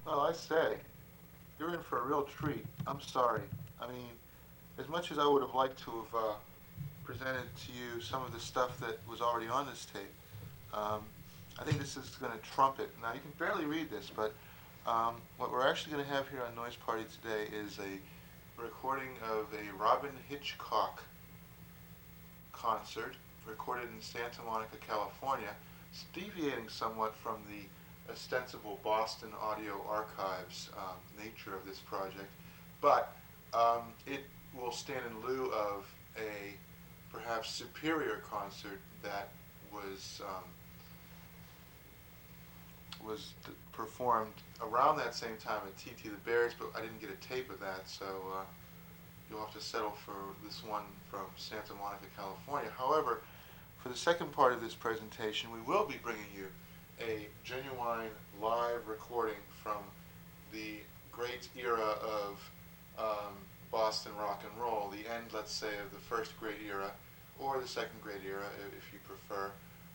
Well, I say, you're in for a real treat. I'm sorry. I mean, as much as I would have liked to have presented to you some of the stuff that was already on this tape, um, I think this is going to trump it. Now, you can barely read this, but what we're actually going to have here on Noise Party today is a recording of a Robyn Hitchcock concert recorded in Santa Monica, California. It's deviating somewhat from the ostensible Boston Audio Archives nature of this project, but it will stand in lieu of a perhaps superior concert that was performed around that same time at T.T. the Bears, but I didn't get a tape of that, so you'll have to settle for this one from Santa Monica, California. However, for the second part of this presentation, we will be bringing you a genuine live recording from the great era of Boston rock and roll, the end, let's say, of the first great era, or the second great era, if you prefer.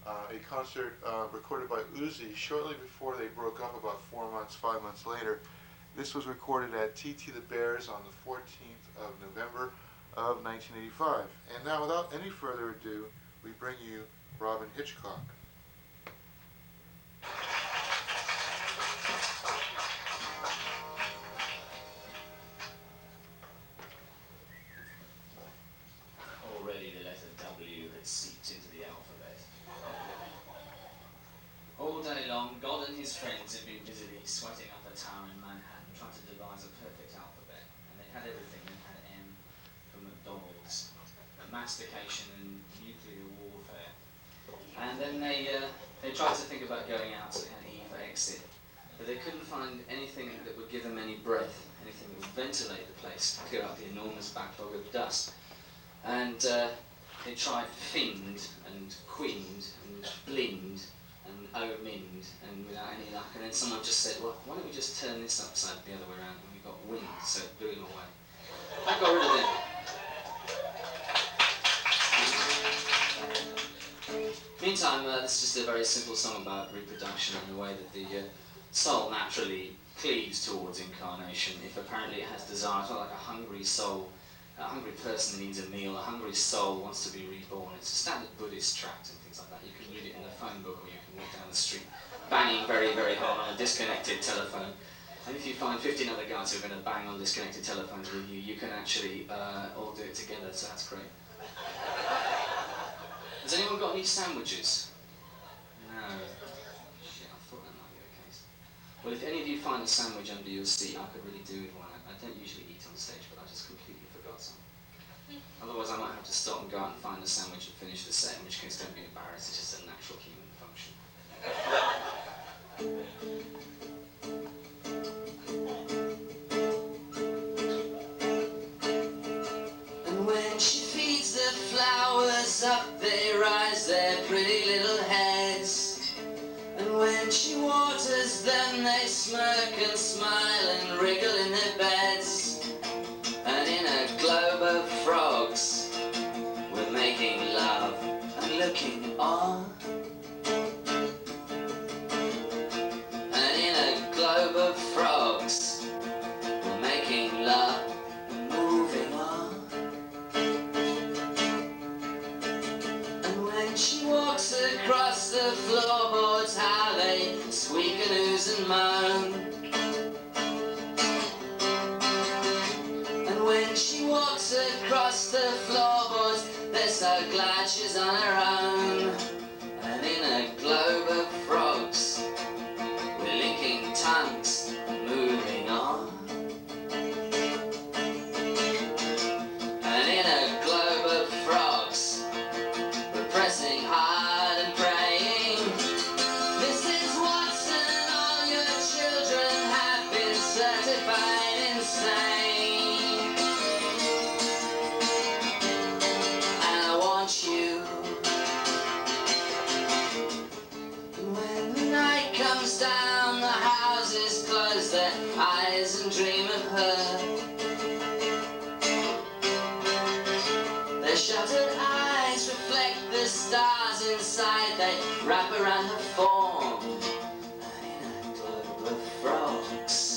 A concert recorded by Uzi shortly before they broke up, about 4 months, 5 months later. This was recorded at T.T. the Bears on the 14th of November of 1985. And now, without any further ado, we bring you Robyn Hitchcock. Already the letter W had seeped into the alphabet. All day long, God and his friends had been busily sweating up a tower in Manhattan, trying to devise a perfect alphabet. And they had everything. They had M for McDonald's, mastication and nuclear warfare. And then they tried to think about going out, so they had E for exit. But they couldn't find anything that would give them any breath, anything that would ventilate the place, clear out the enormous backlog of dust. And they tried fiend and queened and blind and omined, and without any luck. And then someone just said, well, why don't we just turn this upside the other way around? And we got wind, so it blew him away. I got rid of them. Meantime, this is just a very simple song about reproduction and the way that the soul naturally cleaves towards incarnation. If apparently it has desire, it's not like a hungry soul. A hungry person needs a meal, a hungry soul wants to be reborn. It's a standard Buddhist tract and things like that. You can read it in the phone book, or you can walk down the street banging very, very hard on a disconnected telephone. And if you find 15 other guys who are going to bang on disconnected telephones with you, you can actually all do it together, so that's great. Has anyone got any sandwiches? No. Shit, I thought that might be the case. Well, if any of you find a sandwich under your seat, I could really do with one. I don't usually eat on stage, but I just completely forgot some. Otherwise, I might have to stop and go out and find a sandwich and finish the set, in which case don't be embarrassed, it's just a natural human function. And when she feeds the flowers up, they rise their pretty little heads. And when she waters them, they smirk and smile and wriggle in their beds. And in a globe of frogs, we're making love and looking on. And in a globe of frogs, we're making love and moving on. And when she walks across the floorboards, how they squeak and ooze and moan. When she walks across the floorboards, they're so glad she's on her own. And in a globe of frogs, we're linking tongues and moving on. And in a globe of frogs, we're pressing hard and praying. Mrs. Watson, all your children have been certified insane. You. And when the night comes down, the houses close their eyes and dream of her. Their shuttered eyes reflect the stars inside, they wrap around her form. And in a globe of frogs,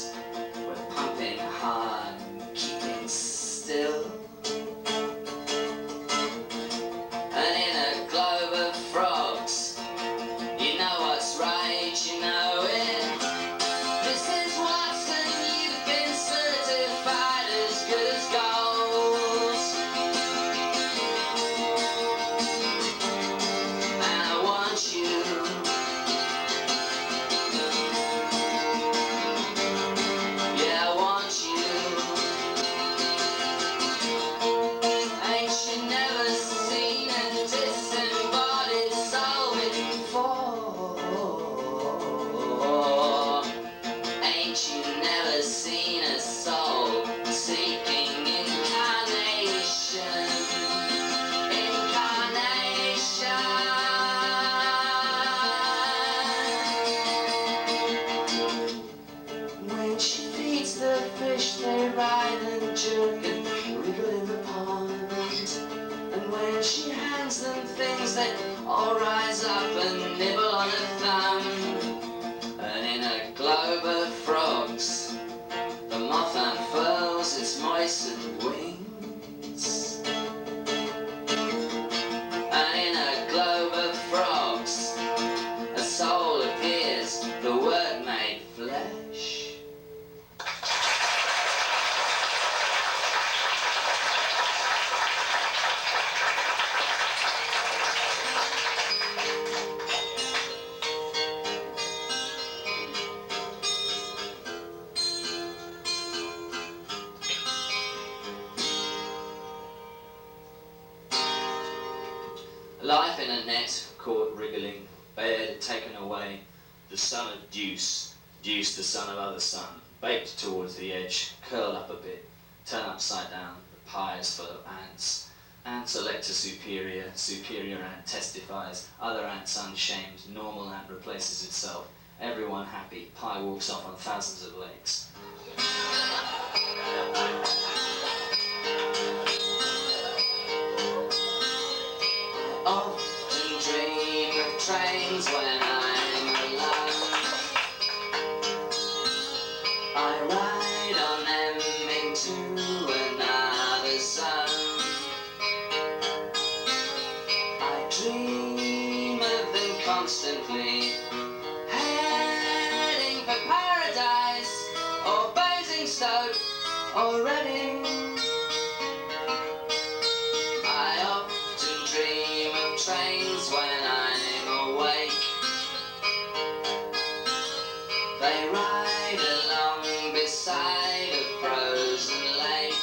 Life in a net, caught wriggling, bared, taken away, the son of Deuce, Deuce the son of other son, baked towards the edge, curl up a bit, turn upside down, the pie is full of ants. Ants elect a superior, superior ant testifies, other ants unshamed, normal ant replaces itself, everyone happy, pie walks off on thousands of legs. Often dream of trains when I'm alone. I ride on them into another zone. I dream of them constantly, heading for paradise, or Basingstoke, or Reading. I often dream of trains when I'm awake. They ride along beside a frozen lake.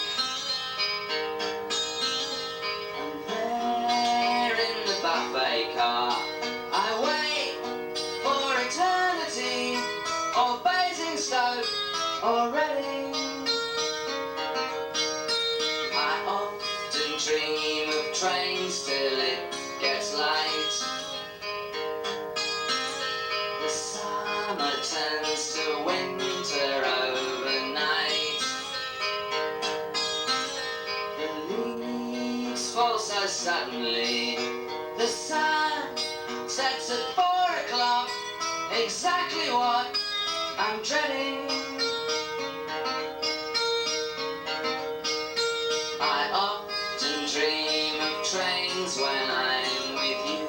And there in the buffet car, I wait for eternity, or Basingstoke, or Reading. I often dream of trains till it gets late. The summer turns to winter overnight. The leaves fall so suddenly. The sun sets at 4 o'clock, exactly what I'm dreading. I often dream of trains when I'm with you.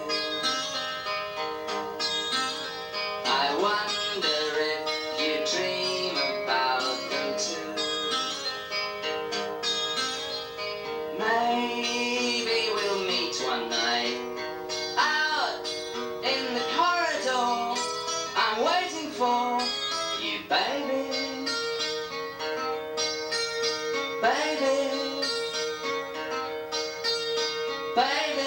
I wonder if you dream about them too. Maybe we'll meet one night out in the corridor. I'm waiting for you, baby, baby, baby.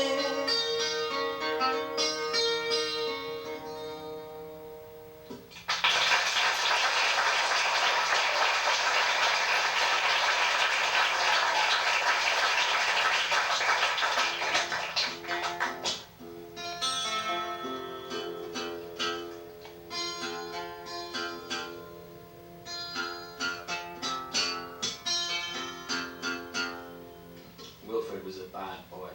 Wilfred was a bad boy.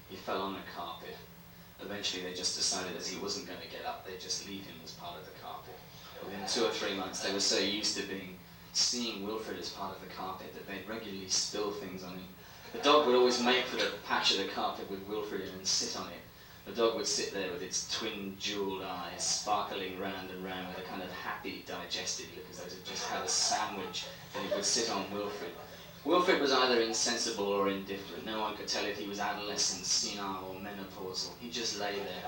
He fell on the carpet. Eventually they just decided as he wasn't going to get up, they'd just leave him as part of the carpet. Within 2 or 3 months they were so used to seeing Wilfred as part of the carpet that they'd regularly spill things on him. The dog would always make for the patch of the carpet with Wilfred in and sit on it. The dog would sit there with its twin jewelled eyes sparkling round and round with a kind of happy, digested look as though it had just had a sandwich, and it would sit on Wilfred. Wilfred was either insensible or indifferent. No one could tell if he was adolescent, senile or menopausal. He just lay there.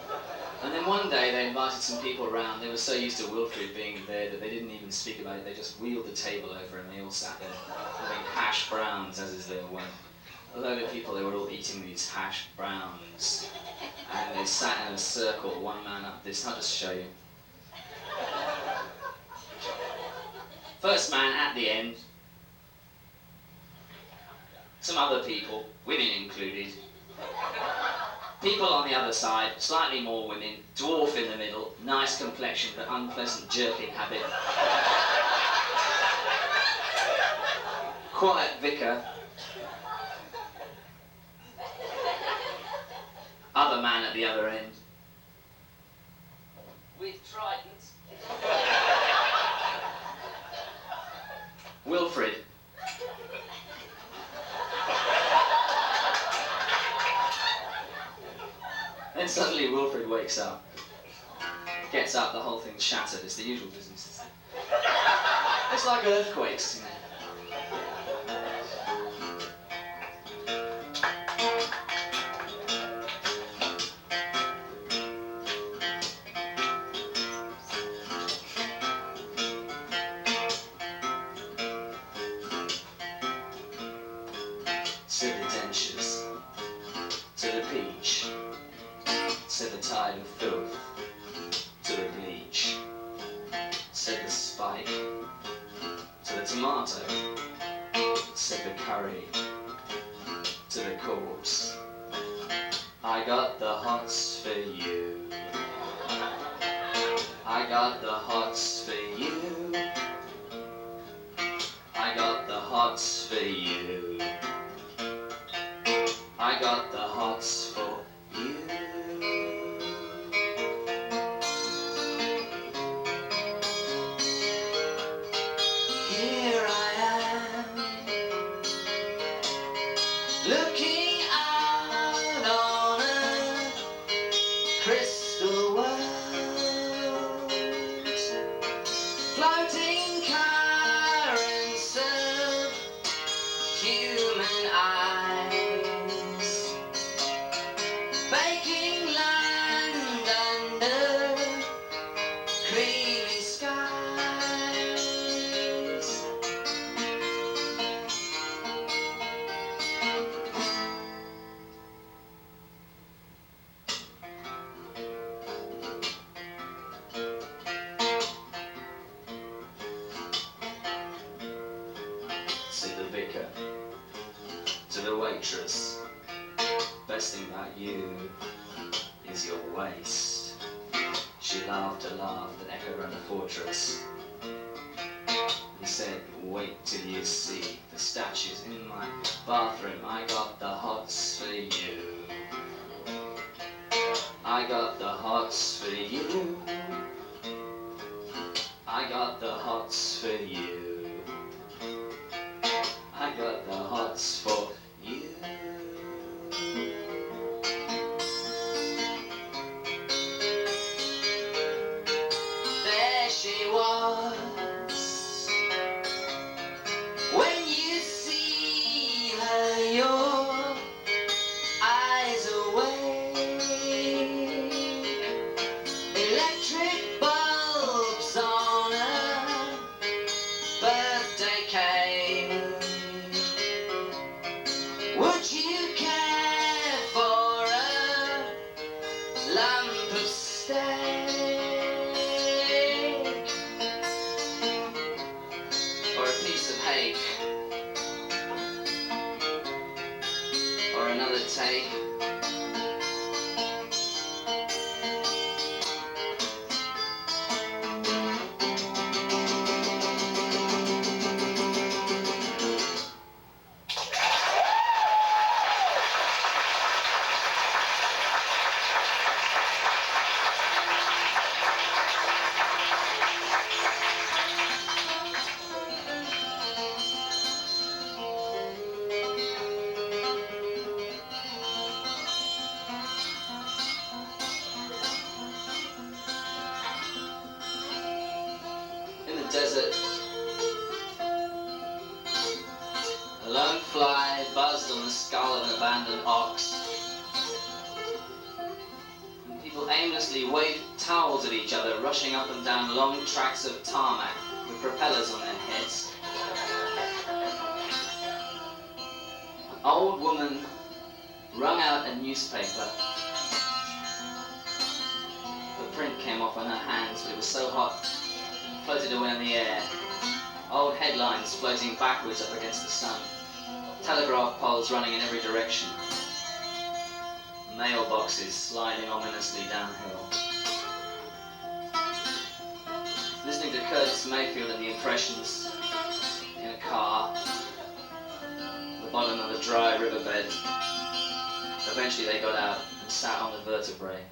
And then one day they invited some people around. They were so used to Wilfred being there that they didn't even speak about it. They just wheeled the table over and they all sat there having hash browns, as is their way. A load of people, they were all eating these hash browns. And they sat in a circle, one man up this. I'll just show you. First man at the end. Some other people, women included. People on the other side, slightly more women, dwarf in the middle, nice complexion but unpleasant jerking habit. Quiet vicar. Other man at the other end. With tridents. Wilfred. Then suddenly Wilfred wakes up. Gets up, the whole thing's shattered. It's the usual business. It's like earthquakes, you know. To the dentures, to the peach, spike, to the tomato, said the curry, to the corpse, I got the hots for you. I got the hots for you. I got the hots for you. I got the hots for you. Here I am, looking out on a crystal world, floating currents of human eyes, baking land under creamy skies. To the vicar, to the waitress, best thing about you is your waist. She laughed a laugh that echoed around the fortress and said, wait till you see the statues in my bathroom. I got the hots for you. I got the hots for you. I got the hots for you. I got the hots for you. There she was. When you see her, your eyes awake. Electric bulbs on a birthday cake. Would you care for a lump of steak? Or a piece of hake? Or another take? In the desert, a lone fly buzzed on the skull of an abandoned ox. And people aimlessly waved towels at each other, rushing up and down long tracks of tarmac with propellers on their heads. An old woman wrung out a newspaper. The print came off on her hands, but it was so hot, it floated away in the air. Old headlines floating backwards up against the sun. Telegraph poles running in every direction. Mailboxes sliding ominously downhill. Listening to Curtis Mayfield and the Impressions in a car at the bottom of a dry riverbed. Eventually they got out and sat on the vertebrae.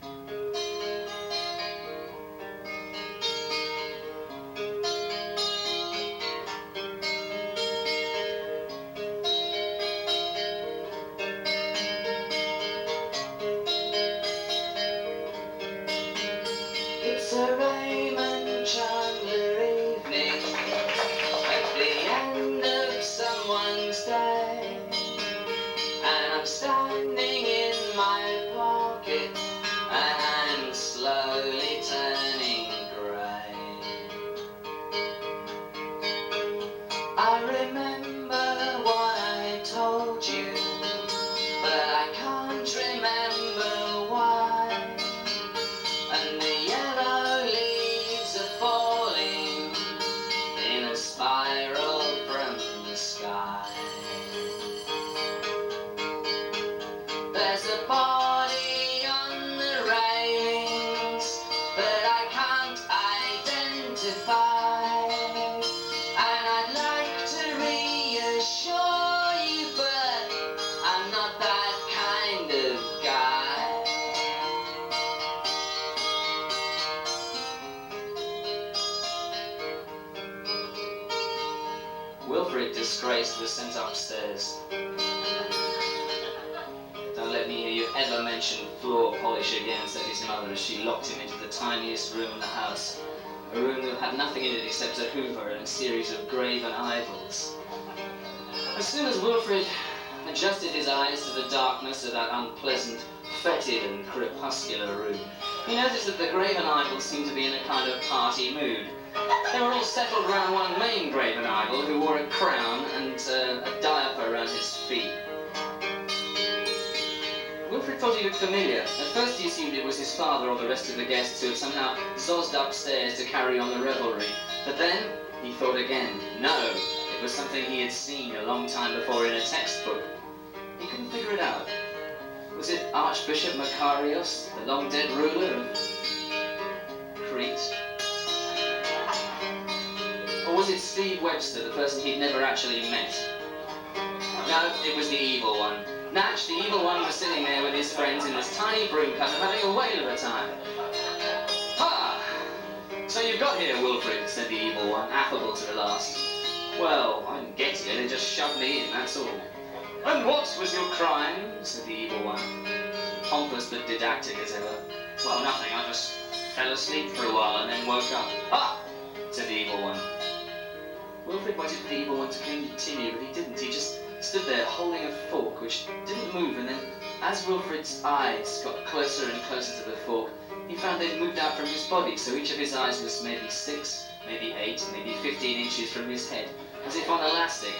It's a Raymond Chandler evening at the end of someone's day, and I'm standing in my pocket and Wilfrid, disgraced, was sent upstairs. "Don't let me hear you ever mention floor polish again," said his mother as she locked him into the tiniest room in the house. A room that had nothing in it except a hoover and a series of graven idols. As soon as Wilfrid adjusted his eyes to the darkness of that unpleasant, fetid and crepuscular room, he noticed that the graven idols seemed to be in a kind of party mood. They were all settled round one main graven idol who wore a crown and a diaper around his feet. Wilfrid thought he looked familiar. At first he assumed it was his father or the rest of the guests who had somehow zozzed upstairs to carry on the revelry. But then he thought again. No, it was something he had seen a long time before in a textbook. He couldn't figure it out. Was it Archbishop Macarius, the long-dead ruler of Crete? Or was it Steve Webster, the person he'd never actually met? No, it was the evil one. Natch, the evil one, was sitting there with his friends in this tiny broom cup and having a whale of a time. "Ha! So you've got here, Wilfrid," said the evil one, affable to the last. "Well, I didn't get here, they just shoved me in, that's all." "And what was your crime?" said the evil one, pompous but didactic as ever. "Well, nothing, I just fell asleep for a while and then woke up." "Ah!" said the evil one. Wilfrid waited for the evil one to continue, but he didn't. He just stood there holding a fork which didn't move, and then as Wilfrid's eyes got closer and closer to the fork, he found they'd moved out from his body, so each of his eyes was maybe 6, maybe 8, maybe 15 inches from his head, as if on elastic.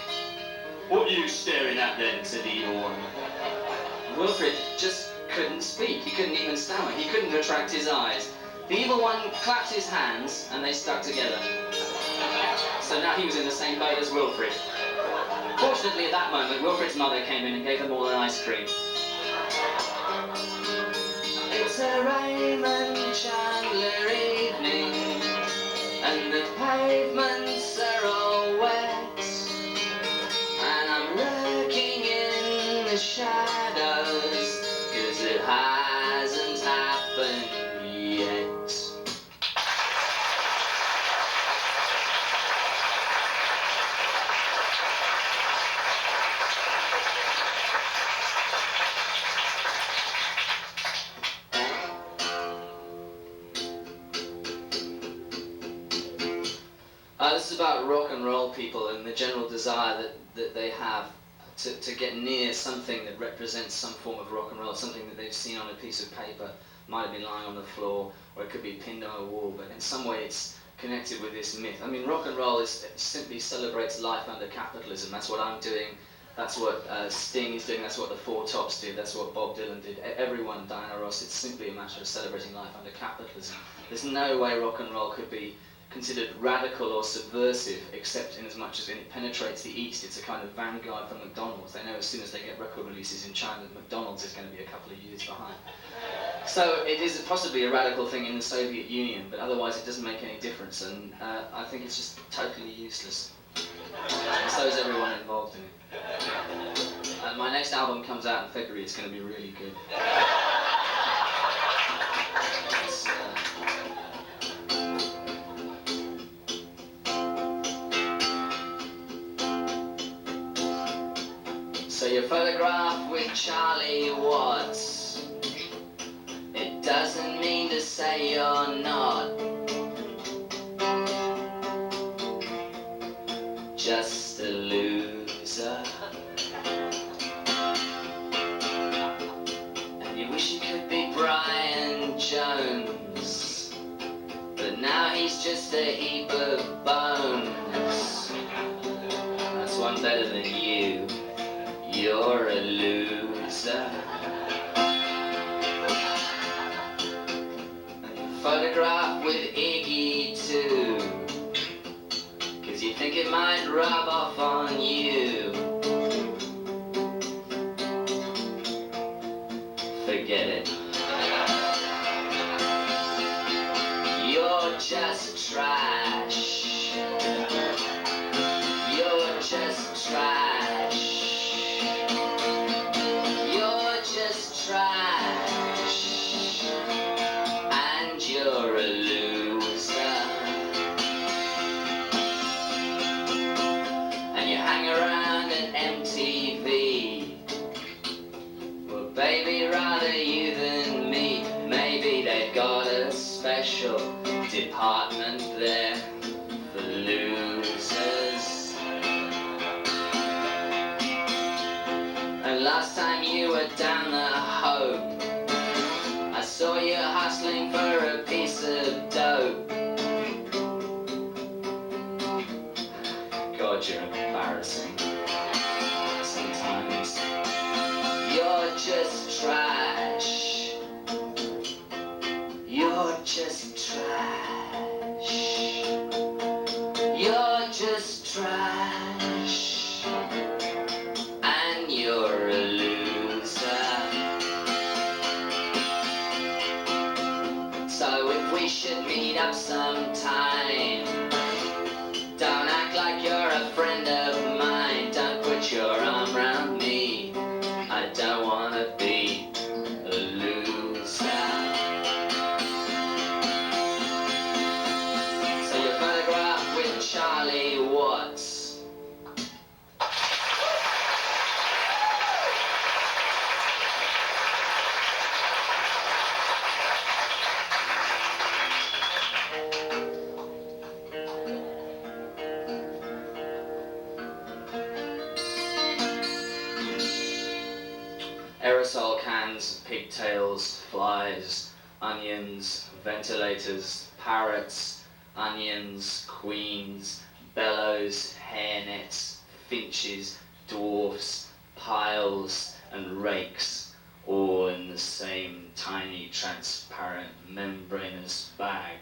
"What are you staring at then?" said the evil one. Wilfrid just couldn't speak. He couldn't even stammer. He couldn't retract his eyes. The evil one clapped his hands and they stuck together. So now he was in the same boat as Wilfrid. Fortunately, at that moment, Wilfrid's mother came in and gave them all an ice cream. It's a Raymond Chandler evening, and the pavements are all wet, and I'm lurking in the shadows, 'cause it hasn't happened yet. This is about rock and roll people and the general desire that they have to get near something that represents some form of rock and roll, something that they've seen on a piece of paper, might have been lying on the floor, or it could be pinned on a wall, but in some way it's connected with this myth. I mean, rock and roll simply celebrates life under capitalism. That's what I'm doing, that's what Sting is doing, that's what the Four Tops did, that's what Bob Dylan did, everyone, Diana Ross. It's simply a matter of celebrating life under capitalism. There's no way rock and roll could be considered radical or subversive, except in as much as it penetrates the East. It's a kind of vanguard for McDonald's. They know as soon as they get record releases in China that McDonald's is going to be a couple of years behind. So it is possibly a radical thing in the Soviet Union, but otherwise it doesn't make any difference, and I think it's just totally useless. And so is everyone involved in it. My next album comes out in February. It's going to be really good. So you're photographed with Charlie Watts. It doesn't mean to say you're not. Just a loser. And you wish you could be Brian Jones, but now he's just a heap of bones. That's one better than you. You're a loser. Photographed with Iggy too, 'cause you think it might rub off on you. Forget it. You're just trash. You're just trash. You're just trash, and you're a loser. And you compartment there for losers. And last time you were down the Hope, I saw you hustling for a piece of dope. God, you're embarrassing. Sometimes you're just trash. You're just trash. You're just trash. And you're a loser. So if we should meet up sometime, don't act like you're a friend of mine. Don't put your arm around me. I don't wanna be a loser. So you photograph with Charlie Watts. Aerosol cans, pigtails, flies, onions, ventilators, parrots, onions, queens, bellows, hairnets, finches, dwarfs, piles, and rakes, all in the same tiny, transparent, membranous bag,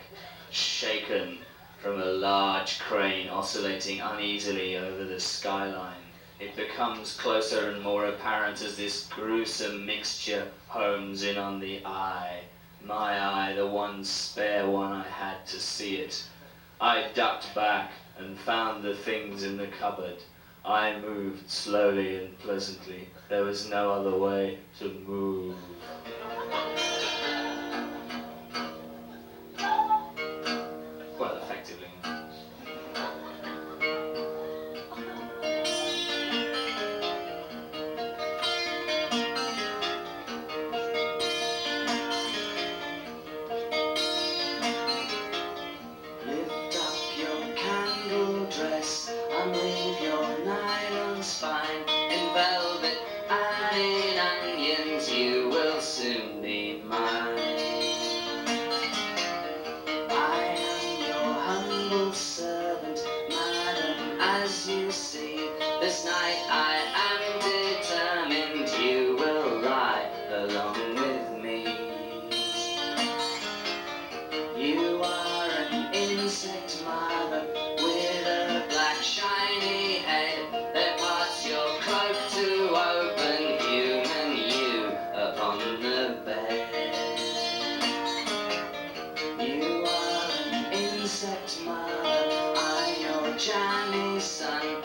shaken from a large crane oscillating uneasily over the skyline. It becomes closer and more apparent as this gruesome mixture homes in on the eye. My eye, the one spare one I had to see it. I ducked back and found the things in the cupboard. I moved slowly and pleasantly. There was no other way to move. Well, effectively. This night I am determined you will lie along with me. You are an insect mother with a black shiny head that parts your cloak to open human you upon the bed. You are an insect mother, I'm your Johnny son.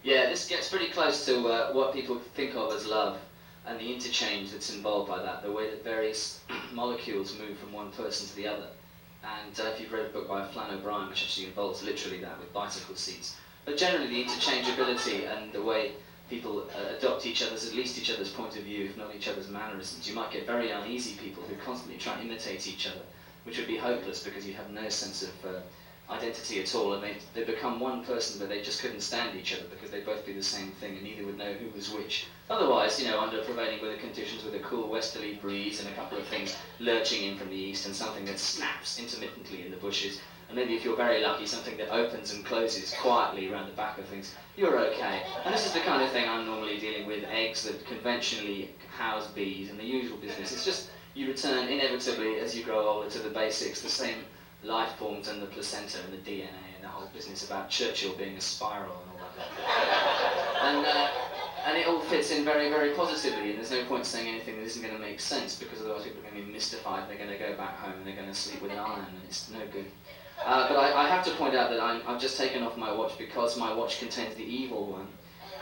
Yeah, this gets pretty close to what people think of as love and the interchange that's involved by that, the way that various molecules move from one person to the other. And if you've read a book by Flann O'Brien, which actually involves literally that with bicycle seats. But generally the interchangeability and the way people adopt each other's, at least each other's point of view, if not each other's mannerisms. You might get very uneasy people who constantly try and imitate each other, which would be hopeless because you have no sense of identity at all, and they become one person, but they just couldn't stand each other because they'd both be the same thing and neither would know who was which. Otherwise, you know, under prevailing weather conditions with a cool westerly breeze and a couple of things lurching in from the east and something that snaps intermittently in the bushes, and maybe if you're very lucky, something that opens and closes quietly around the back of things, you're okay. And this is the kind of thing I'm normally dealing with, eggs that conventionally house bees and the usual business. It's just you return inevitably as you grow older to the basics, the same life forms and the placenta and the DNA and the business about Churchill being a spiral and all that. And it all fits in very, very positively, and there's no point saying anything that isn't going to make sense, because otherwise people are going to be mystified, they're going to go back home and they're going to sleep with an iron, and it's no good. But I have to point out that I've just taken off my watch because my watch contains the evil one.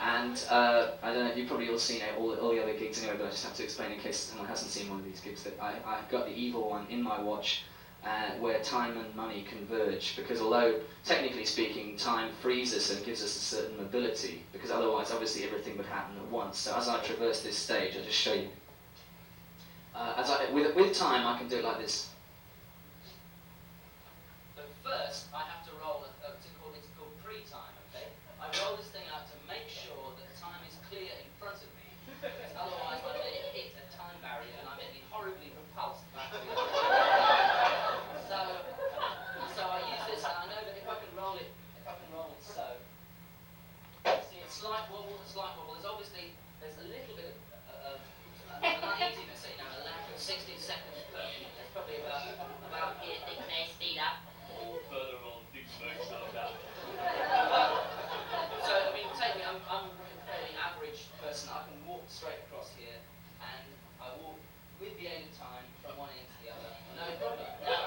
And I don't know, you've probably all seen all the other gigs anyway, but I just have to explain in case someone hasn't seen one of these gigs, that I've got the evil one in my watch where time and money converge, because although, technically speaking, time frees us and gives us a certain mobility, because otherwise, obviously, everything would happen at once. So as I traverse this stage, I'll just show you. With time, I can do it like this. But first, I have to roll, it's called pre-time, okay? I roll this thing out to make sure that time is clear in front of me, because otherwise I may hit a time barrier and I may be horribly repulsed back to the So I use this, and I know that if I can roll it so, see, it's slight wobble. There's obviously, there's a little bit of an uneasiness, you know, a lack of 60 seconds per minute. There's probably about here, think may speed up. Or further on, think may slow down. So, I mean, take me, I'm a fairly average person. I can walk straight across here, and I walk with the aid of time from one end to the other. No problem. Now,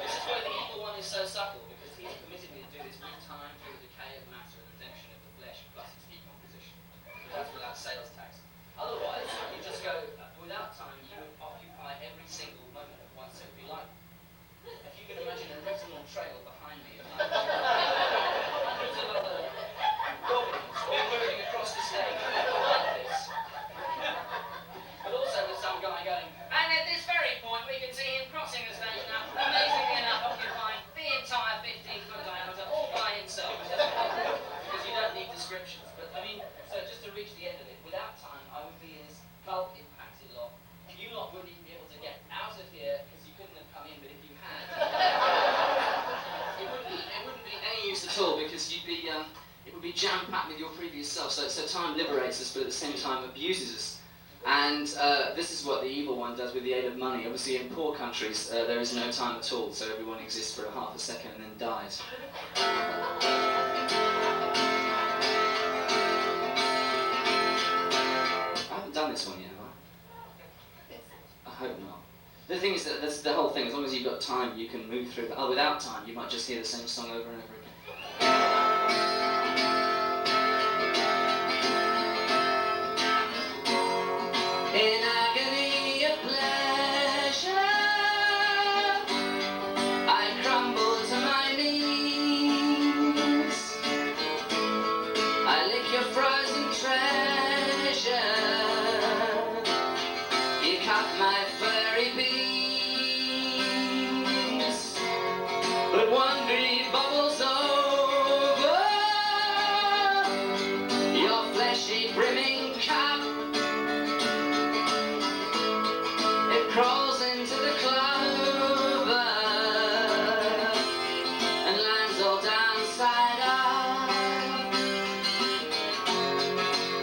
this is where the evil one is so subtle, because he's permitted me to do this with time through the decay of matter and redemption of the flesh plus its decomposition. But that's without sales tax. Otherwise, you just go, without time, you would occupy every single moment of one. So it would be like, if you can imagine a retinal trail behind me, hundreds of other goblins all moving across the stage like this. But also with some guy going, and at this very point we can see him crossing the stage now, amazingly enough occupying the entire 15-foot diameter all by himself. Because you don't need descriptions. But I mean, so just to reach the end of it, without time I would be in this bulk impacted lot. You lot wouldn't even be able to get out of here because you couldn't have come in, but if you had, it wouldn't be any use at all, because you'd be it would be jam-packed with your previous self. So time liberates us, but at the same time abuses us. And this is what the evil one does with the aid of money. Obviously, in poor countries, there is no time at all, so everyone exists for a half a second and then dies. I haven't done this one yet, have I? I hope not. The thing is that that's the whole thing. As long as you've got time, you can move through. But without time, you might just hear the same song over and over again. In agony of pleasure, I crumble to my knees. I lick your frozen treasure. You cut my furry beams, but one dream bubbles over your fleshy brimming cup. Crawls into the clover and lands all downside up.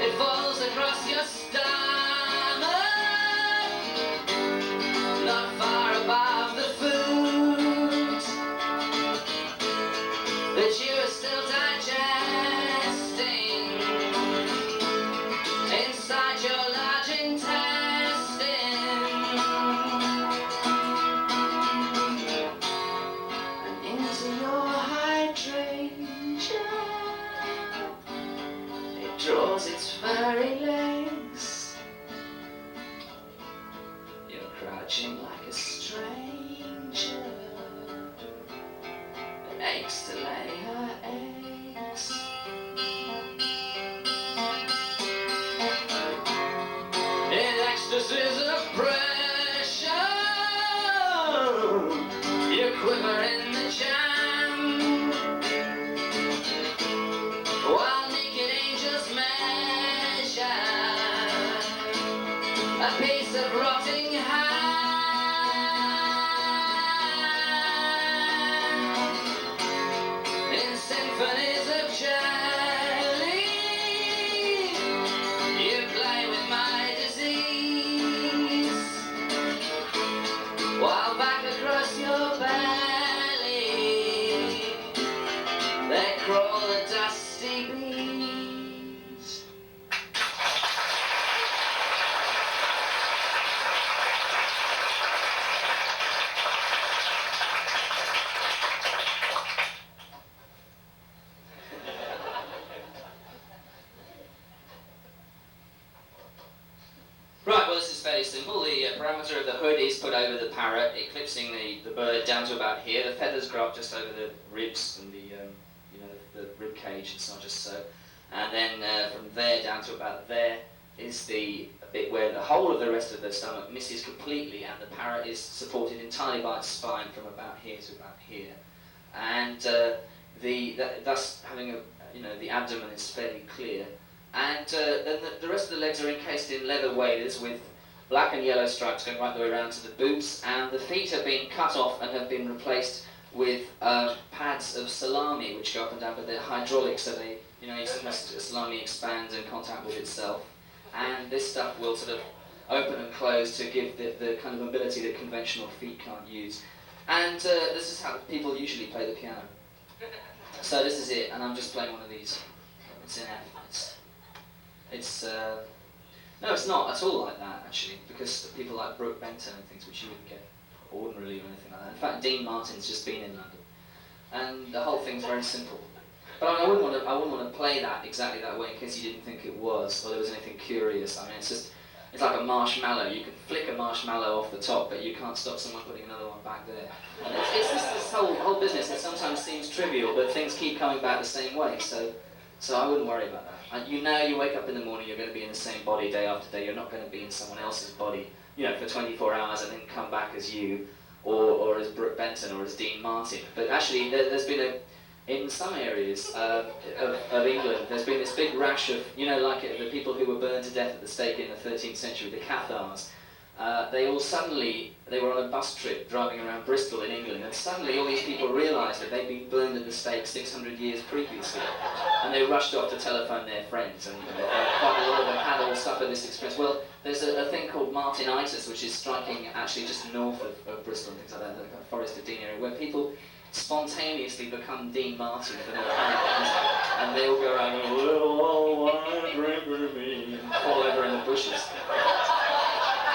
It falls across your stomach, not far above the food that you are still digesting inside your large intestine. Draws its furry legs. You're crouching like a stranger that aches to lay her eggs. In ecstasies of pressure, you quiver in the jam, while naked angels measure a piece of rotting hand. crawl the dusty beach. Right, well this is fairly simple. The parameter of the hood is put over the parrot, eclipsing the bird down to about here. The feathers grow up just over the ribs and the rib cage and so on, just so. And then from there down to about there is the bit where the whole of the rest of the stomach misses completely, and the parrot is supported entirely by its spine from about here to about here. And thus having the abdomen is fairly clear. And then the rest of the legs are encased in leather waders with black and yellow stripes going right the way around to the boots, and the feet have been cut off and have been replaced with pads of salami which go up and down, but they're hydraulic, so they, sometimes salami expands in contact with itself. And this stuff will sort of open and close to give the kind of mobility that conventional feet can't use. And this is how people usually play the piano. So this is it, and I'm just playing one of these. It's in F. No, it's not at all like that, actually, because people like Brook Benton and things, which you wouldn't get ordinarily or anything like that. In fact, Dean Martin's just been in London, and the whole thing's very simple. But I wouldn't want to play that exactly that way in case you didn't think it was, or there was anything curious. I mean, it's like a marshmallow. You can flick a marshmallow off the top, but you can't stop someone putting another one back there. And it's this whole business that sometimes seems trivial, but things keep coming back the same way. So I wouldn't worry about that. You wake up in the morning, you're going to be in the same body day after day. You're not going to be in someone else's body, for 24 hours and then come back as you, or as Brook Benton or as Dean Martin. But actually, there's been in some areas of England, there's been this big rash of, the people who were burned to death at the stake in the 13th century, the Cathars. They were on a bus trip driving around Bristol in England, and suddenly all these people realised that they'd been burned at the stake 600 years previously. And they rushed off to telephone their friends, and quite a lot of them had all suffered this experience. Well, there's a thing called Martinitis, which is striking actually just north of Bristol and things like that, the kind of Forest of Dean area, where people spontaneously become Dean Martin for their friends, and they all go around and little old white river me, and fall over in the bushes.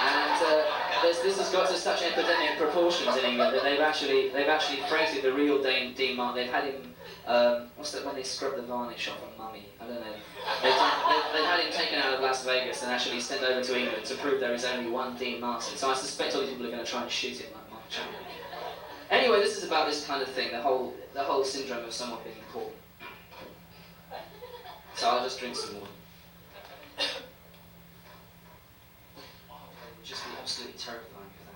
And this has got to such epidemic proportions in England that they've actually freighted the real Dean Martin. They've had him. What's that when they scrub the varnish off a mummy? I don't know. They've had him taken out of Las Vegas and actually sent over to England to prove there is only one Dean Martin. So I suspect all these people are going to try and shoot him like Mark Chapman. Anyway, this is about this kind of thing. The whole syndrome of someone being caught. So I'll just drink some water. It would just be absolutely terrifying if that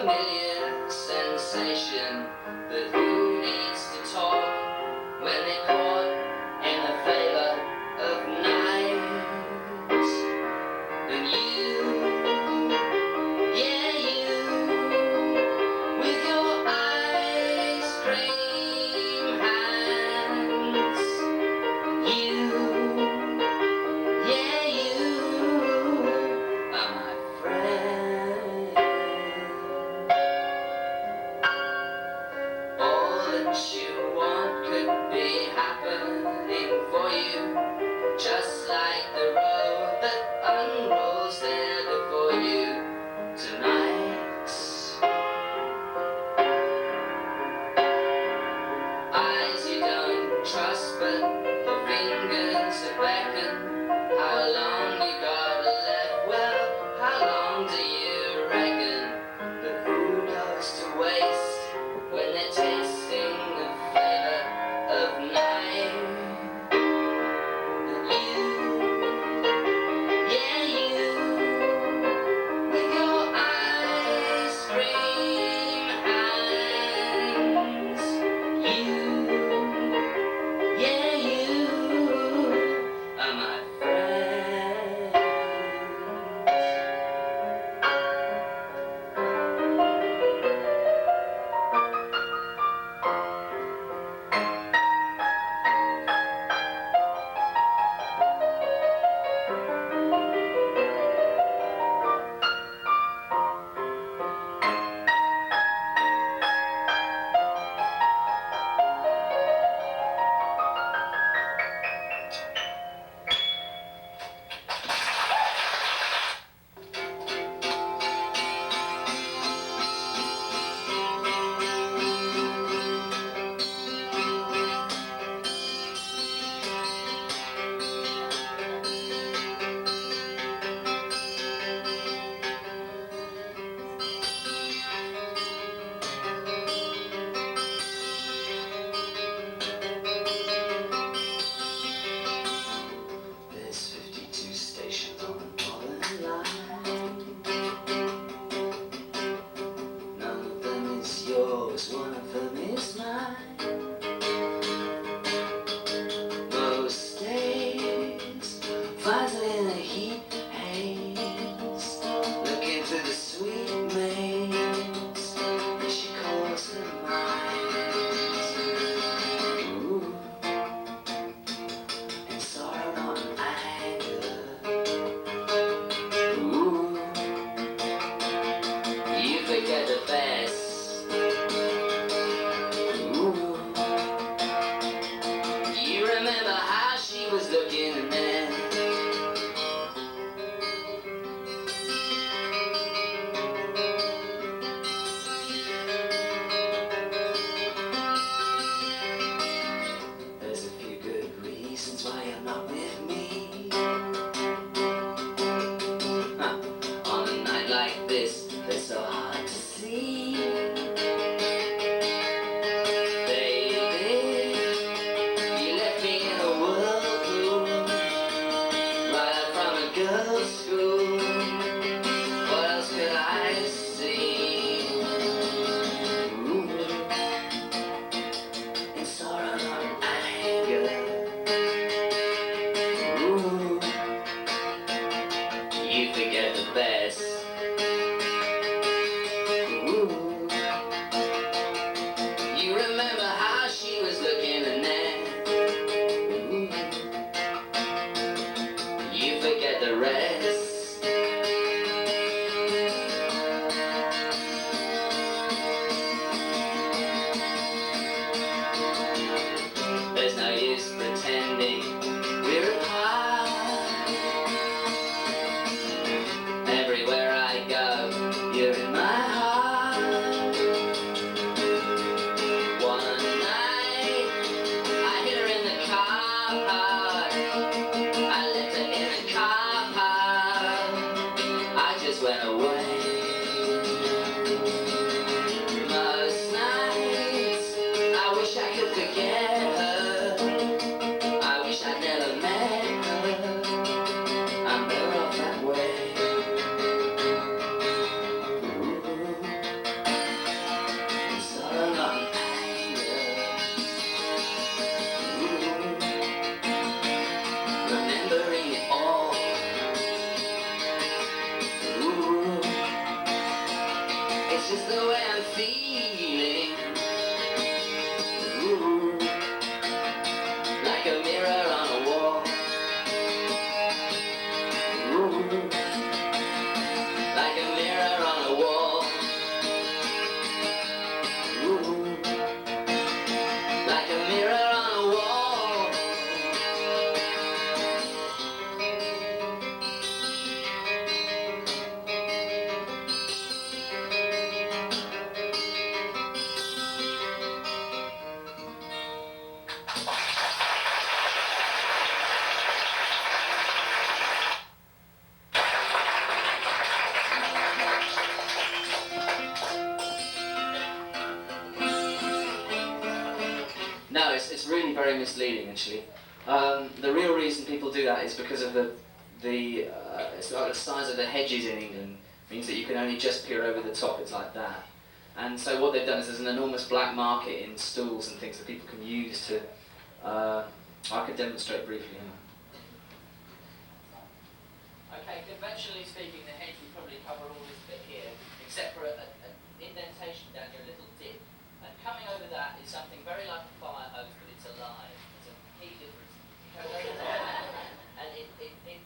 familiar sensation, but who needs to talk when they're caught in the flavor of nights? And you, yeah you, with your ice cream hands, you, yeah you are my friend. All that you want could be happening for you, just like the road that unrolls there before you tonight. Eyes you don't trust, but the fingers that beckon. How long you got left? Well, how long do you reckon? But who goes to waste when they're tasting the flavor of night? And you, yeah you, with your ice cream hands, you, yeah you are my friend. There's 52 stations on the Northern Line. None of them is yours, one of them is mine. Most days finds her in a heat haze, looking through the sweet maze that she calls her mind. Ooh. And sorrow not anger. Ooh, you forget the best. Ooh, you remember how she was looking then. There's a few good reasons why you're not with me. On a night like this, they're so hard to see. just the way I'm feeling. Ooh, like a mirror on a wall. Ooh, like a mirror on a wall. Ooh, like a mirror on a wall. No, it's really very misleading actually. The real reason people do that is because of it's like the size of the hedges in England means that you can only just peer over the top. It's like that. And so what they've done is there's an enormous black market in stools and things that people can use to. I could demonstrate briefly. Okay, conventionally speaking, the hedge would probably cover all this bit here, except for an indentation down here, a little dip. And coming over that is something very like a fire hose, but it's alive. It's a key difference. And it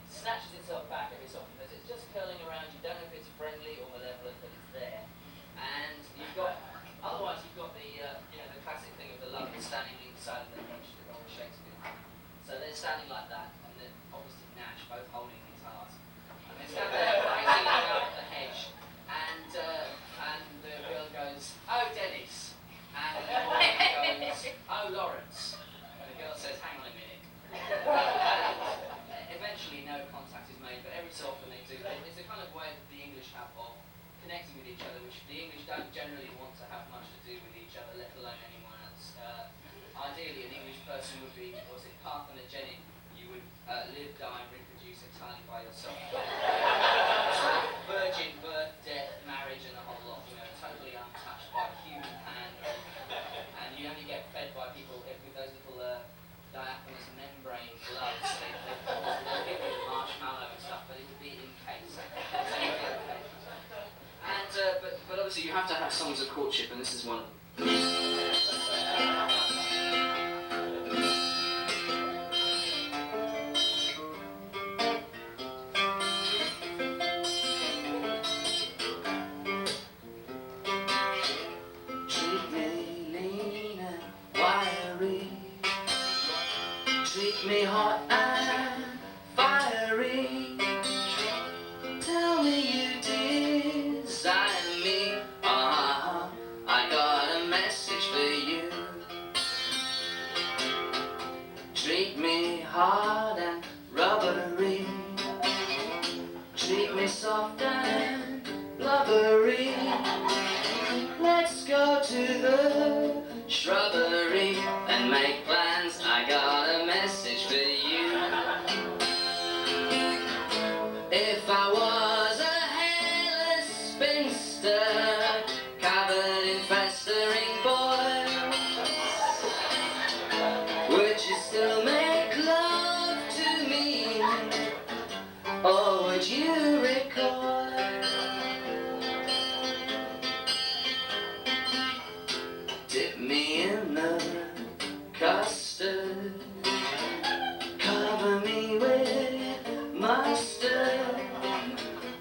snatches itself back every so often because it's just curling around. You don't know if it's friendly or malevolent, but it's there. And you've got, otherwise you've got the the classic thing of the lovers standing either side of the hedge, the Shakespeare. So they're standing like that, and then obviously Nash, both holding guitars. And they stand there waiting around the hedge, and the girl goes, "Oh, Dennis." And the boy goes, "Oh, Lawrence." And the girl says, "Hang on a minute." And eventually no contact is made, but every so often they do. It's a kind of way that the English have of connecting with each other, which the English don't generally want to have much to do with each other, let alone anyone else. Ideally, an English person would be, was it parthenogenic? You would live, die, and reproduce entirely by yourself. Virgin, birth, death, marriage, and the whole lot, totally untouched by human hand. And you only get fed by people with those little diaphanous membrane gloves. They give you marshmallow and stuff, but it would be in case. And but obviously you have to have songs of courtship, and this is one. Treat me lean and wiry. Treat me hot and fiery. Tell me you desire me. I got a message for you. Treat me hard and rubbery. Treat me soft and blubbery. Let's go to the shrubbery and make plans. I got a message for you. If I was a hairless spinster covered in festering boils, would you still make love to me, or would you recoil? Dip me in the custard, cover me with mustard.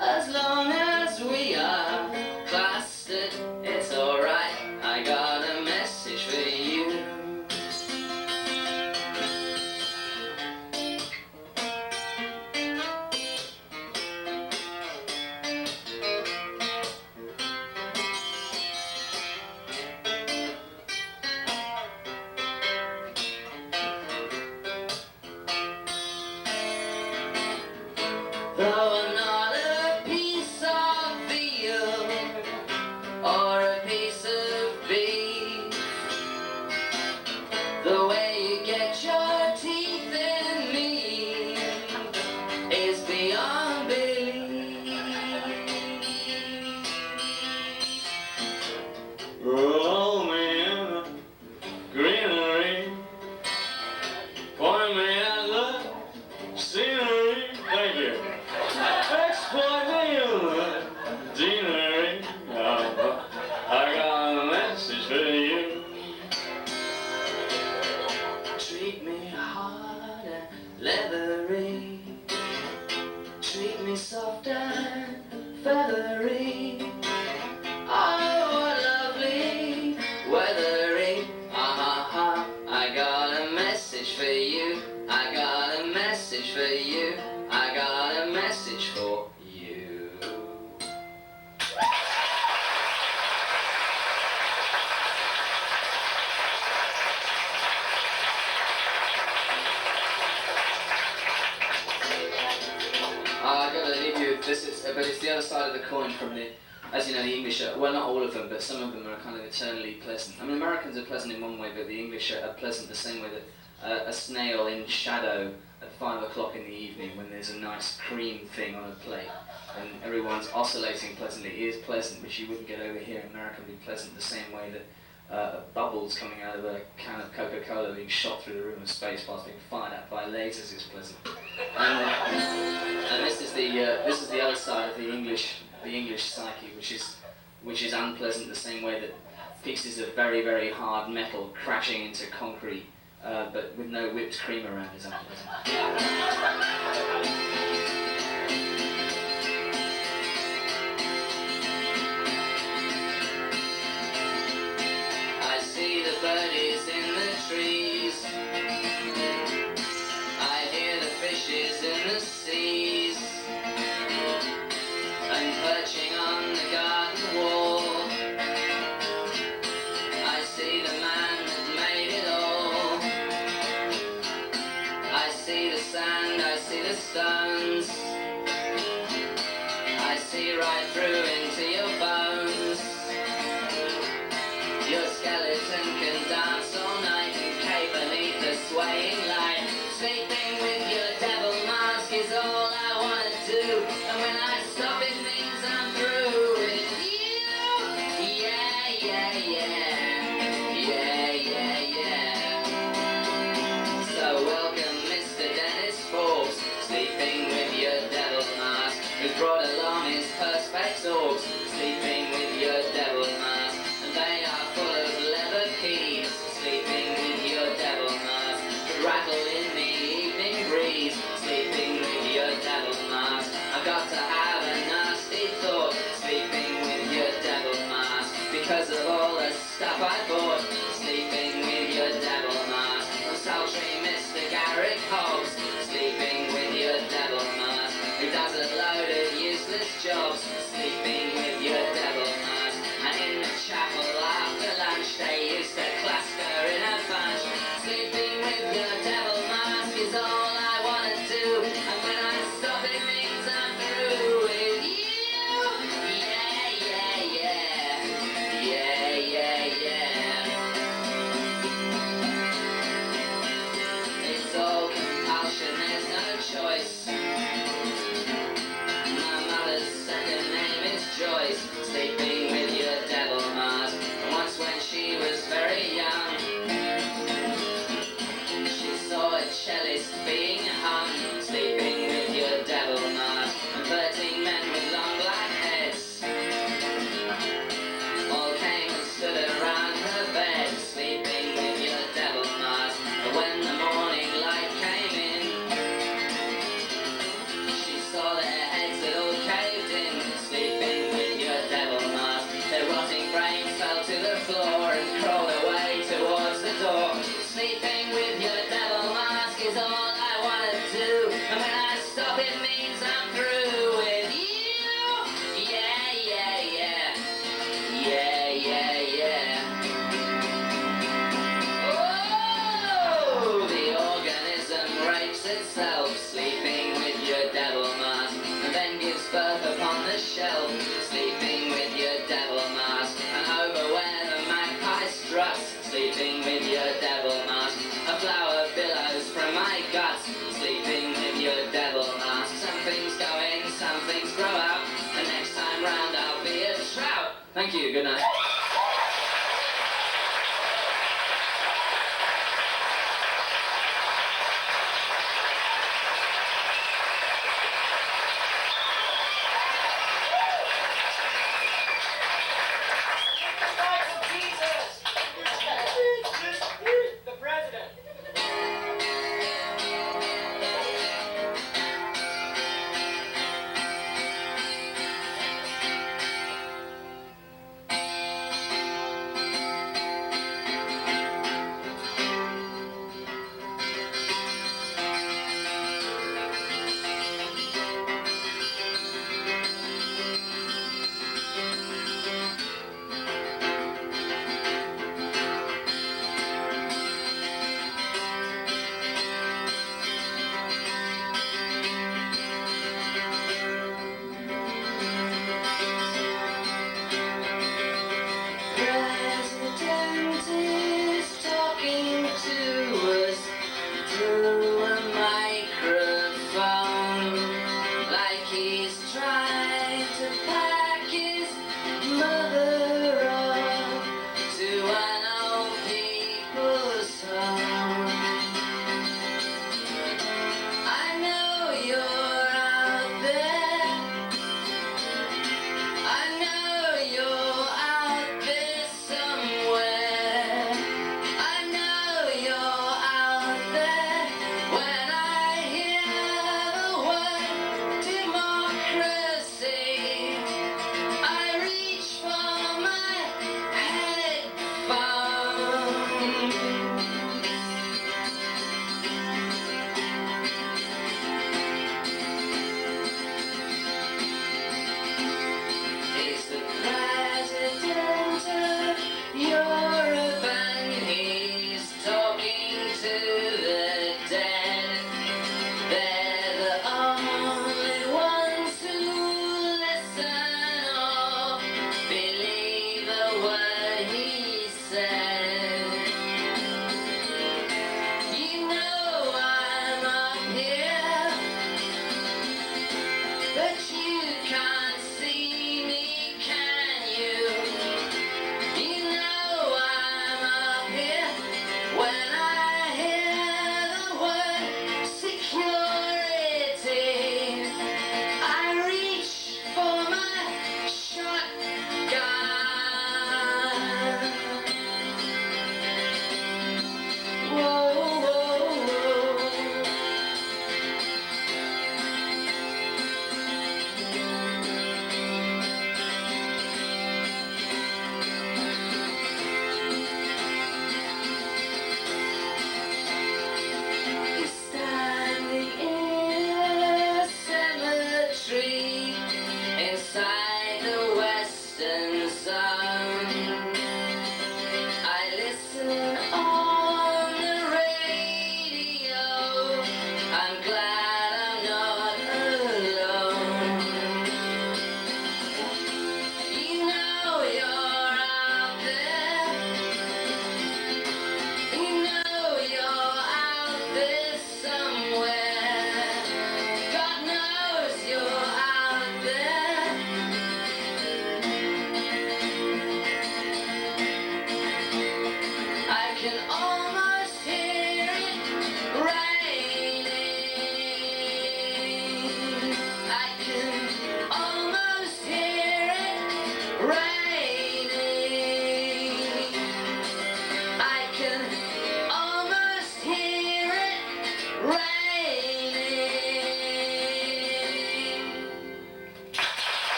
As long as we are clustered, it's alright. I got a message for you. Though I'm not a piece of veal or but it's the other side of the coin from the, as you know, the English are, well, not all of them, but some of them are kind of eternally pleasant. I mean, Americans are pleasant in one way, but the English are pleasant the same way that a snail in shadow at 5 o'clock in the evening when there's a nice cream thing on a plate and everyone's oscillating pleasantly is pleasant, which you wouldn't get over here in America. Would be pleasant the same way that bubbles coming out of a can of Coca-Cola being shot through the room of space whilst being fired at by lasers is pleasant. And this is the other side of the English psyche, which is unpleasant the same way that pieces of very, very hard metal crashing into concrete, but with no whipped cream around is unpleasant. I see the birdies in the trees, I hear the fishes in the seas, and perching on the garden wall, I see the man that made it all. I see the sand, I see the stones, I see right through into your bones. Your skeleton can dance all night and cape beneath the swaying light. Sleeping with your devil mask is all I wanna do, and when I stop it means I'm through with you. Yeah, yeah, yeah, yeah, yeah, yeah. So welcome Mr. Dennis Forbes, sleeping with your devil mask, who's brought along his perspex orbs, sleeping with your devil mask, and they are full of leather keys, sleeping with your devil mask, could rattle in the evening breeze, sleeping with your devil mask. I've got to have a nasty thought, sleeping with your devil mask, because of all the stuff I bought, sleeping with your devil mask. I'm sultry Mr. Garrick Hobbs, sleeping with your devil mask, who does a load of useless jobs, sleeping with your devil mask. And in the chapel after lunch they used to cluster in a bunch, sleeping with your devil mask is all I wanna do, and when I stop it means I'm through with you. Yeah, yeah, yeah, yeah, yeah, yeah. It's all compulsion, there's no choice. My mother's second name is Joyce, sleeping with your devil mask. And once when she was very young, she saw a cellist being hung, sleeping with your devil mask. And 13 men with long black heads all came and stood around her bed, sleeping with your devil mask. But when the morning light came in, she saw their heads had all caved in, sleeping with your devil mask. Their rotting brains fell to the floor and crawled away towards the door. Sleeping with your devil mask is all I wanna do, and when I stop it means I'm through with you. Yeah, yeah, yeah, yeah, yeah, yeah. Oh, the organism rapes itself, sleeping with your devil mask, and then gives birth upon the shelf, sleeping with your devil mask. And over where the magpie struts, sleeping with your devil mask. A flower billows from my guts, sleeping with your devil mask. Some things go in, some things grow out, and next time round I'll be a trout. Thank you, good night. The president.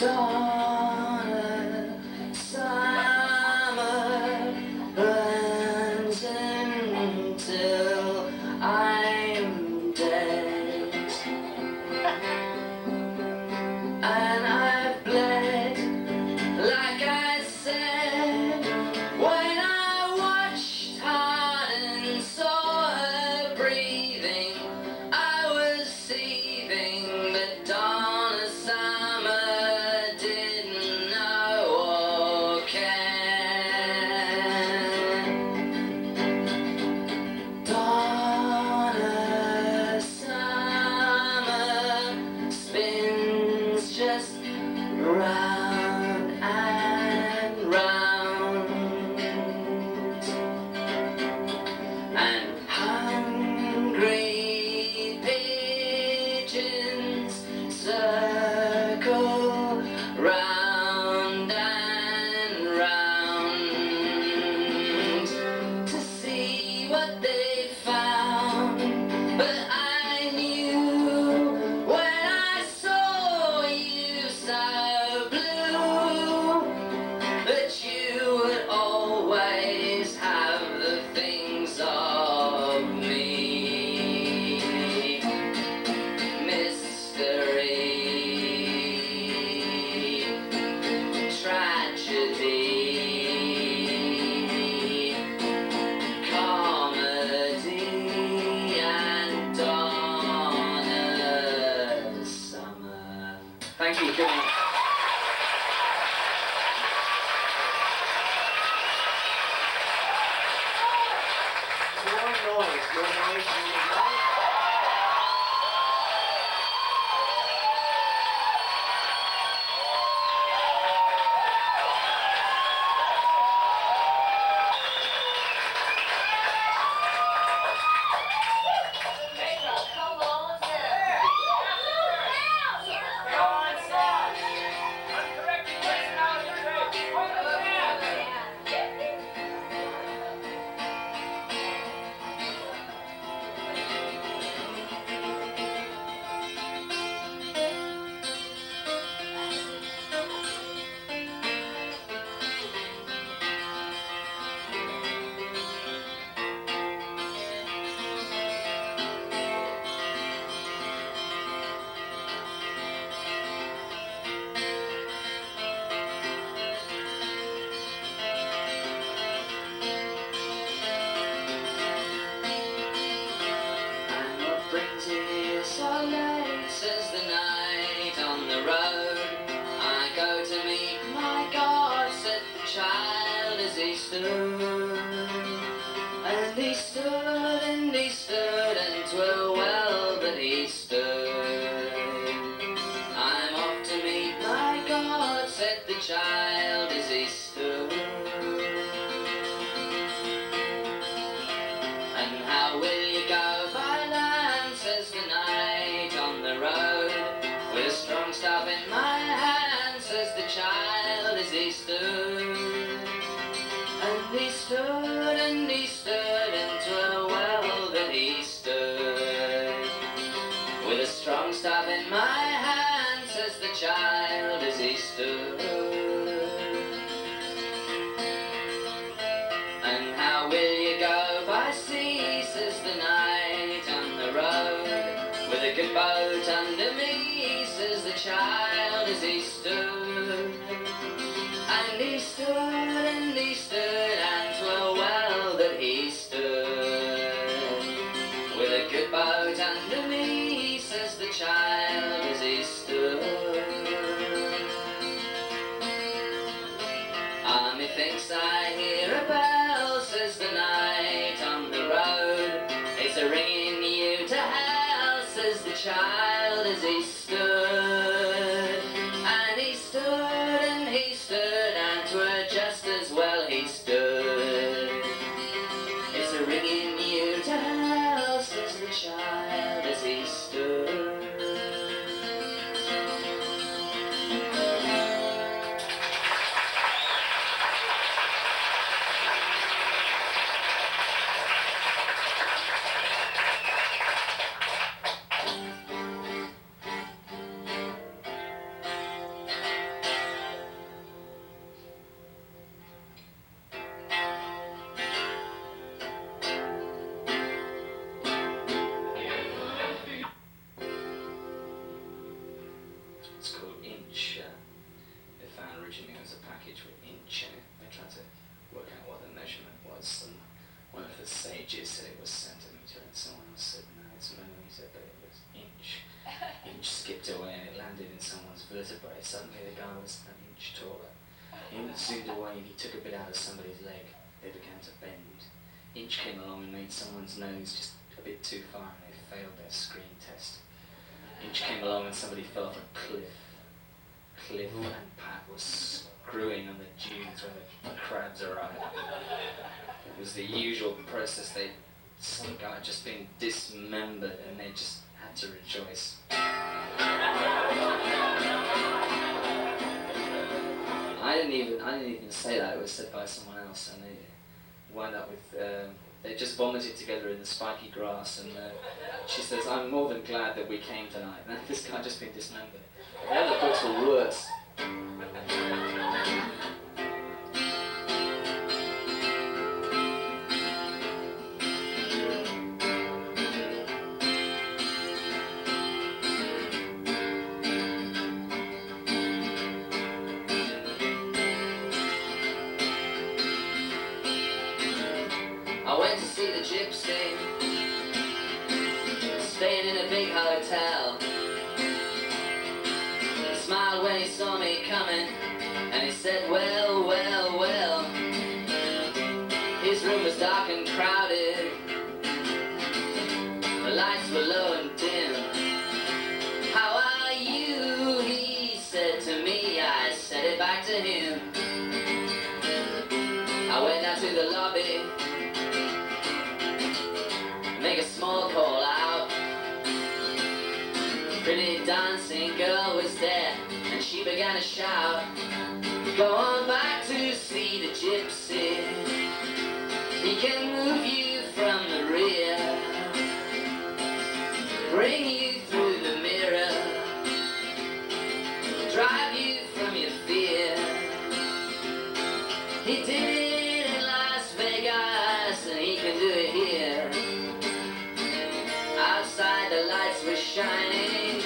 dawn of summer burns until I'm dead, and I've bled like I said when I watched hard and saw her breathing. I was seething, but dawn of summer didn't know or care. Dawn of summer spins just round and round, and hungry pigeons circle round and round to see what they found. But I knew when I saw you so blue that you would always have the things of me. Mystery, tragedy, comedy, and dawn of summer. Thank you. Good night. More noise, more noise, more noise. Come on, sir. Come on, sir. Uncorrected personality trait. Point of the man. And what brings you here so late, says the night on the road. I go to meet my God, said the child as he stood. And he stood, and he stood, and 'twere well that he stood. I'm off to meet my God, said the child as he stood. And how will you go by land, says the night on the road. With a strong staff in my hand, says the child as he stood. And he stood, and he stood, and 'twere well that he stood. With a strong staff in my hand, says the child as he stood. And how will you go by sea, says the night on the road. With a good boat under me, says the child as he stood. And he stood, and he stood, and 'twere well that he stood. With a good boat under me, says the child as he stood. Methinks I hear a bell, says the night on the road. It's a ringing you to hell, says the child as he stood. And he stood, and he stood, and 'twere just as well he stood. It's a ringing you to hell, says the child as he stood. vertebrae. Suddenly the guy was an inch taller. He zoomed away and he took a bit out of somebody's leg. They began to bend. Inch came along and made someone's nose just a bit too far and they failed their screen test. Inch came along and somebody fell off a cliff. Cliff and Pat was screwing on the dunes where the crabs arrived. It was the usual process. Some guy had just been dismembered and they just had to rejoice. I didn't even say that. It was said by someone else, and they wound up with they just vomited together in the spiky grass. And she says, "I'm more than glad that we came tonight." And this guy had just been dismembered. The other books were worse. I went to see the gypsy, staying in a big hotel. He smiled when he saw me coming, and he said, "Well, well, well." His room was dark and crowded, the lights were low and dim. "How are you?" he said to me. I said it back to him. I went out to the lobby, make a small call out. A pretty dancing girl was there, and she began to shout, "Go on back to see the gypsy. He can move you from the rear, bring you through the mirror, drive you from your fear. He did it in Las Vegas, and he can do it here." Outside the lights were shining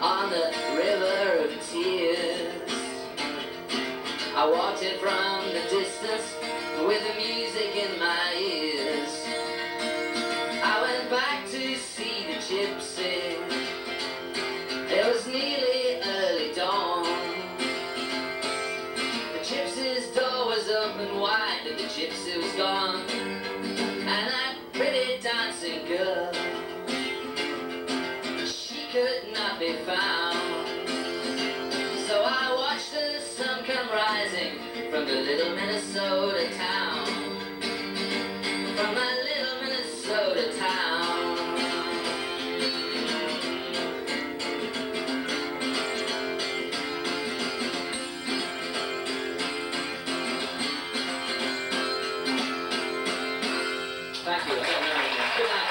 on the river of tears. I walked in from the distance with the music in my ears. I went back to see the gypsy. It was nearly early dawn. The gypsy's door was open wide, but the gypsy was gone. And that pretty dancing girl, she could not be found. So I watched the sun come rising from the little Minnesota town, from that little Minnesota town. Thank you. I don't know anymore. Good night.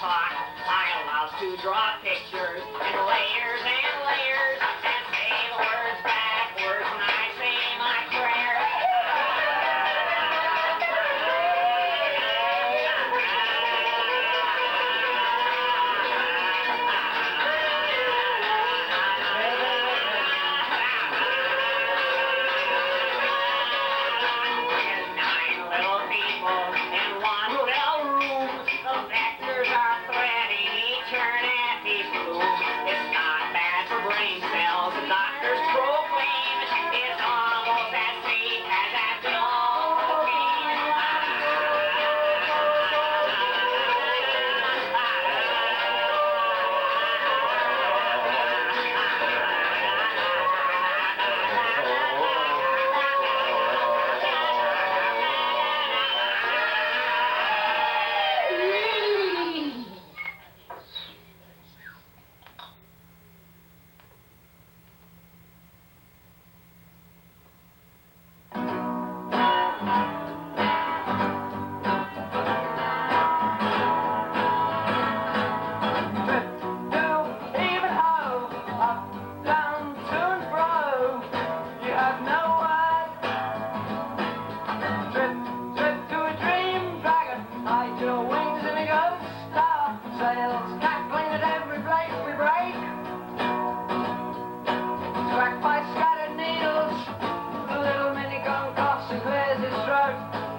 clock. I love to draw pictures in layers and layers and say the words backwards when I say my prayer.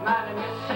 Man,